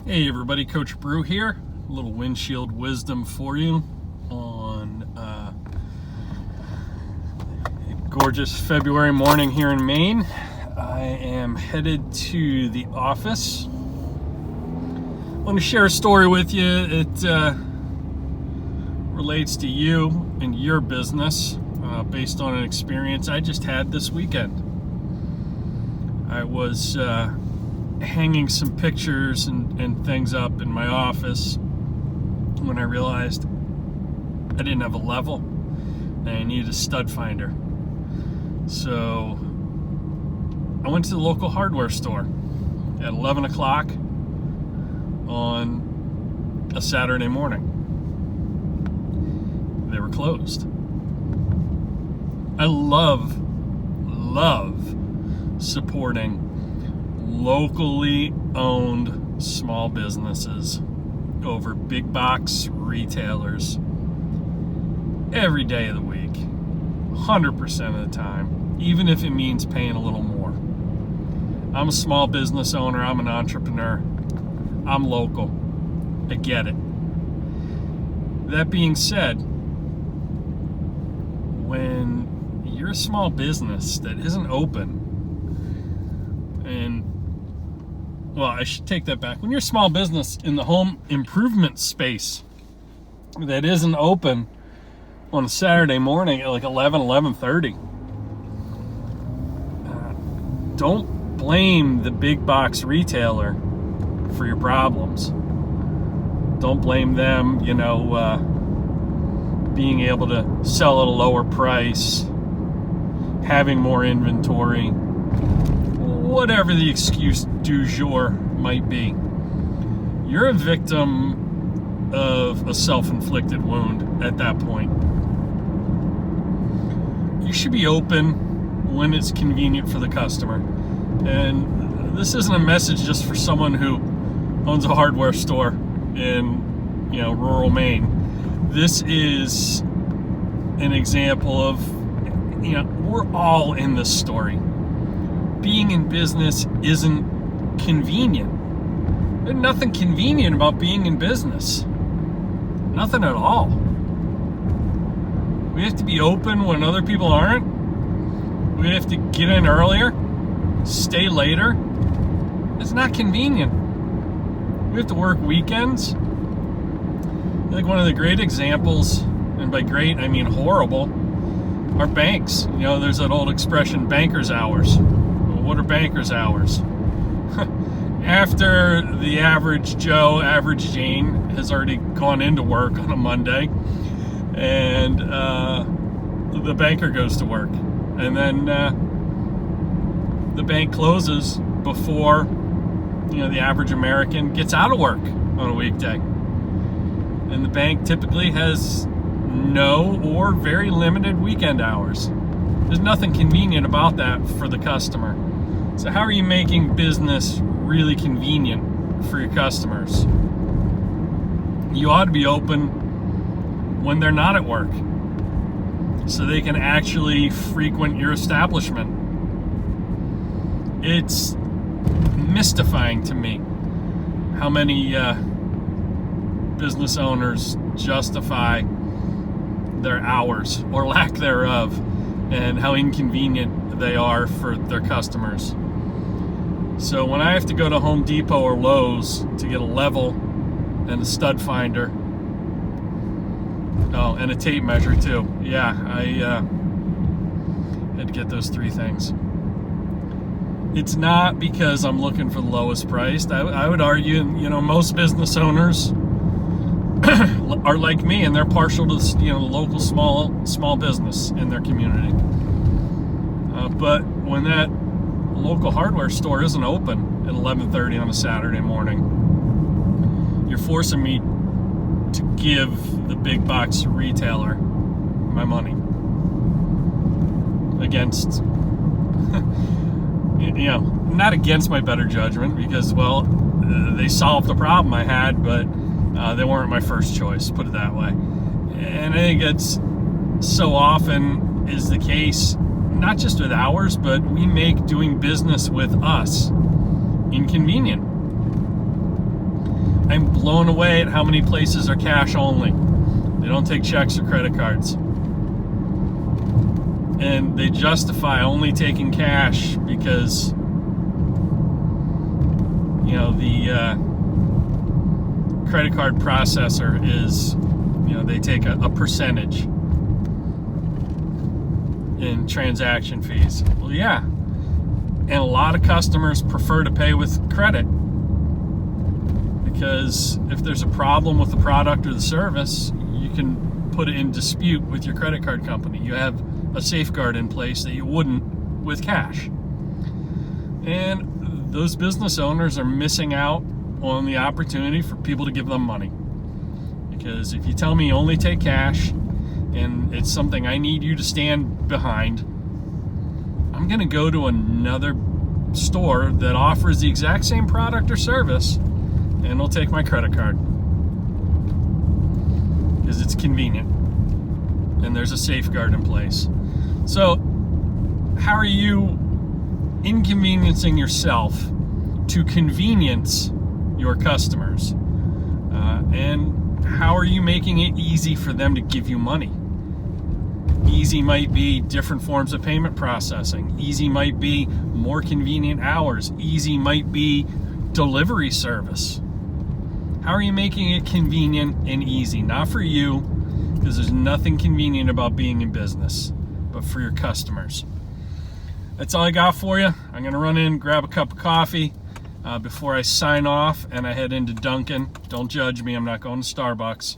Hey everybody, Coach Brew here. A little windshield wisdom for you on a gorgeous February morning here in Maine. I am headed to the office. I want to share a story with you. It relates to you and your business based on an experience I just had this weekend. I was hanging some pictures and things up in my office when I realized I didn't have a level and I needed a stud finder. So I went to the local hardware store at 11 o'clock on a Saturday morning. They were closed. I love supporting locally owned small businesses over big box retailers every day of the week, 100% of the time, even if it means paying a little more. I'm a small business owner, I'm an entrepreneur, I'm local, I get it. That being said, when you're a small business that isn't open, and well, I should take that back. When you're a small business in the home improvement space that isn't open on a Saturday morning at like 11:30, don't blame the big box retailer for your problems. Don't blame them, being able to sell at a lower price, having more inventory, whatever the excuse du jour might be. You're a victim of a self-inflicted wound at that point. You should be open when it's convenient for the customer. And this isn't a message just for someone who owns a hardware store in, rural Maine. This is an example of, we're all in this story. Being in business isn't convenient. There's nothing convenient about being in business. Nothing at all. We have to be open when other people aren't. We have to get in earlier, stay later. It's not convenient. We have to work weekends. I think one of the great examples, and by great I mean horrible, are banks. There's that old expression, banker's hours. What are banker's hours? After the average Joe, average Jane has already gone into work on a Monday, and the banker goes to work, and then the bank closes before the average American gets out of work on a weekday, and the bank typically has no or very limited weekend hours. There's nothing convenient about that for the customer. So how are you making business really convenient for your customers? You ought to be open when they're not at work, so they can actually frequent your establishment. It's mystifying to me how many business owners justify their hours or lack thereof, and how inconvenient they are for their customers. So when I have to go to Home Depot or Lowe's to get a level and a stud finder, and a tape measure too. Yeah, I had to get those three things. It's not because I'm looking for the lowest priced. I would argue, most business owners are like me, and they're partial to the local small business in their community. But when that local hardware store isn't open at 11:30 on a Saturday morning, you're forcing me to give the big box retailer my money against, not against my better judgment, because, they solved the problem I had, but they weren't my first choice, put it that way. And I think it's so often is the case, not just with ours, but we make doing business with us inconvenient. I'm blown away at how many places are cash only. They don't take checks or credit cards. And they justify only taking cash because, the credit card processor is, they take a percentage in transaction fees. Well, yeah. And a lot of customers prefer to pay with credit because if there's a problem with the product or the service, you can put it in dispute with your credit card company. You have a safeguard in place that you wouldn't with cash. And those business owners are missing out on the opportunity for people to give them money. Because if you tell me only take cash and it's something I need you to stand behind, I'm going to go to another store that offers the exact same product or service and they'll take my credit card because it's convenient and there's a safeguard in place. So how are you inconveniencing yourself to convenience your customers? And how are you making it easy for them to give you money? Easy might be different forms of payment processing. Easy might be more convenient hours. Easy might be delivery service. How are you making it convenient and easy? Not for you, because there's nothing convenient about being in business, but for your customers. That's all I got for you. I'm going to run in, grab a cup of coffee before I sign off and I head into Dunkin'. Don't judge me, I'm not going to Starbucks.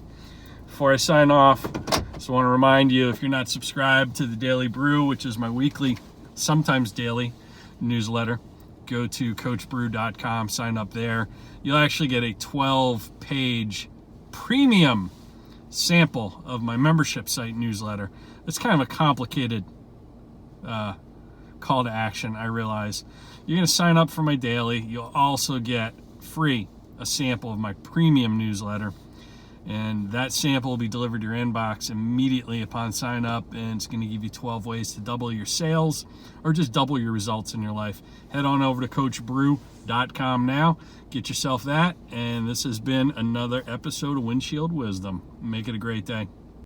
Before I sign off, just want to remind you, if you're not subscribed to the Daily Brew, which is my weekly, sometimes daily newsletter, go to coachbrew.com, sign up there. You'll actually get a 12-page premium sample of my membership site newsletter. It's kind of a complicated call to action, I realize. You're going to sign up for my daily. You'll also get free a sample of my premium newsletter. And that sample will be delivered to your inbox immediately upon sign up, and it's going to give you 12 ways to double your sales or just double your results in your life. Head on over to coachbrew.com now. Get yourself that, and this has been another episode of Windshield Wisdom. Make it a great day.